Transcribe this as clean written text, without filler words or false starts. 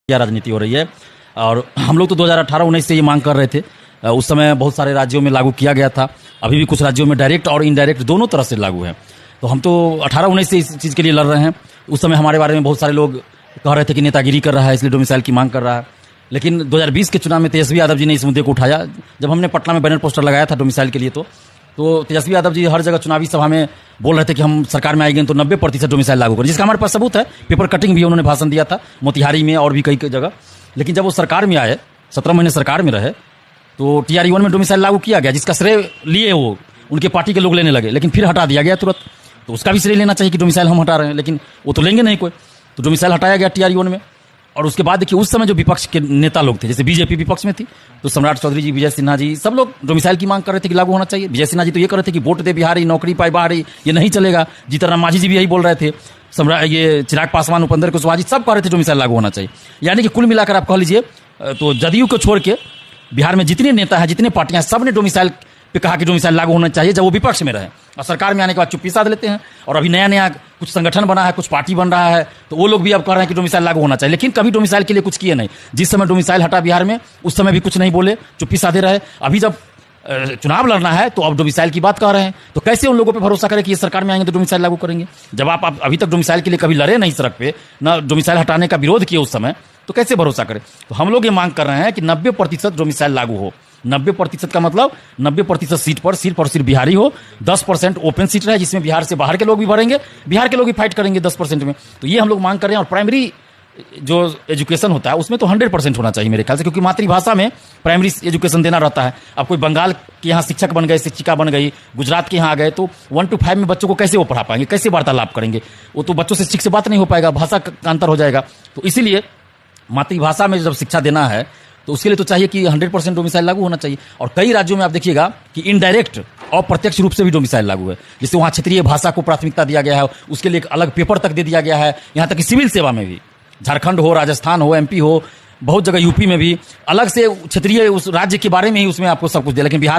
क्या राजनीति हो रही है। और हम लोग तो 2018-19 से ये मांग कर रहे थे। उस समय बहुत सारे राज्यों में लागू किया गया था, अभी भी कुछ राज्यों में डायरेक्ट और इनडायरेक्ट दोनों तरह से लागू है। तो हम तो 18-19 से इस चीज़ के लिए लड़ रहे हैं। उस समय हमारे बारे में बहुत सारे लोग कह रहे थे कि नेतागिरी कर रहा है, इसलिए डोमिसाइल की मांग कर रहा है। लेकिन 2020 के चुनाव में तेजस्वी यादव जी ने इस मुद्दे को उठाया। जब हमने पटना में बैनर पोस्टर लगाया था डोमिसाइल के लिए, तो तेजस्वी यादव जी हर जगह चुनावी सभा में बोल रहे थे कि हम सरकार में आएंगे तो 90% डोमिसाइल लागू करें, जिसका हमारे पास सबूत है। पेपर कटिंग भी उन्होंने भाषण दिया था मोतिहारी में और भी कई जगह। लेकिन जब वो सरकार में आए, 17 महीने सरकार में रहे, तो TRE-1 में डोमिसाइल लागू किया गया, जिसका श्रेय लिए वो उनके पार्टी के लोग लेने लगे, लेकिन फिर हटा दिया गया तुरंत। तो उसका भी श्रेय लेना चाहिए कि डोमिसाइल हम हटा रहे हैं, लेकिन वो तो लेंगे नहीं कोई। तो डोमिसाइल हटाया गया TRE-1 में। और उसके बाद देखिए, उस समय जो विपक्ष के नेता लोग थे, जैसे बीजेपी विपक्ष में थी, तो सम्राट चौधरी जी, विजय सिन्हा जी, सब लोग डोमिसाइल की मांग कर रहे थे कि लागू होना चाहिए। विजय सिन्हा जी तो ये कर रहे थे कि वोट दे बिहारी, नौकरी पाए बाहरी, ये नहीं चलेगा। जीतन मांझी जी भी यही बोल रहे थे। ये चिराग पासवान, उपेंद्र कुशवाहा जी सब कह रहे थे डोमिसाइल लागू होना चाहिए। यानी कि कुल मिलाकर आप कह लीजिए तो जदयू को छोड़ के बिहार में जितने नेता हैं, जितने पार्टियां, सब ने डोमिसाइल पे कहा कि डोमिसाइल लागू होना चाहिए जब वो विपक्ष में रहे। और सरकार में आने के बाद चुप्पी साध लेते हैं। और अभी नया नया कुछ संगठन बना है, कुछ पार्टी बन रहा है, तो वो लोग भी अब कह रहे हैं कि डोमिसाइल लागू होना चाहिए। लेकिन कभी डोमिसाइल के लिए कुछ किए नहीं। जिस समय डोमिसाइल हटा बिहार में, उस समय भी कुछ नहीं बोले, चुप्पी साधे रहे। अभी जब चुनाव लड़ना है तो अब डोमिसाइल की बात कर रहे हैं। तो कैसे उन लोगों पे भरोसा करें कि ये सरकार में आएंगे तो डोमिसाइल लागू करेंगे, जब आप अभी तक डोमिसाइल के लिए कभी लड़े नहीं सड़क पे, ना डोमिसाइल हटाने का विरोध किए उस समय, तो कैसे भरोसा करें। तो हम लोग ये मांग कर रहे हैं कि 90% डोमिसाइल लागू हो। 90% का मतलब 90% सीट पर सिर्फ बिहारी हो। 10% ओपन सीट रहे, जिसमें बिहार से बाहर के लोग भी भरेंगे, बिहार के लोग भी फाइट करेंगे 10% में। तो ये हम लोग मांग कर रहे हैं। और प्राइमरी जो एजुकेशन होता है उसमें तो 100% होना चाहिए मेरे ख्याल से, क्योंकि मातृभाषा में प्राइमरी एजुकेशन देना रहता है। अब कोई बंगाल के यहाँ शिक्षक बन गए, शिक्षिका बन गई, गुजरात के यहाँ आ गए, तो 1 to 5 में बच्चों को कैसे वो पढ़ा पाएंगे, कैसे वार्तालाप करेंगे। वो तो बच्चों से ठीक से बात नहीं हो पाएगा, भाषा का अंतर हो जाएगा। तो इसीलिए मातृभाषा में जब शिक्षा देना है तो उसके लिए तो चाहिए कि 100% डोमिसाइल लागू होना चाहिए। और कई राज्यों में आप देखिएगा कि इनडायरेक्ट और प्रत्यक्ष रूप से भी डोमिसाइल लागू है। जैसे वहाँ क्षेत्रीय भाषा को प्राथमिकता दिया गया है, उसके लिए एक अलग पेपर तक दे दिया गया है। यहाँ तक कि सिविल सेवा में भी, झारखंड हो, राजस्थान हो, MP हो, बहुत जगह यूपी में भी अलग से क्षेत्रीय उस राज्य के बारे में ही उसमें आपको सब कुछ दिया। लेकिन बिहार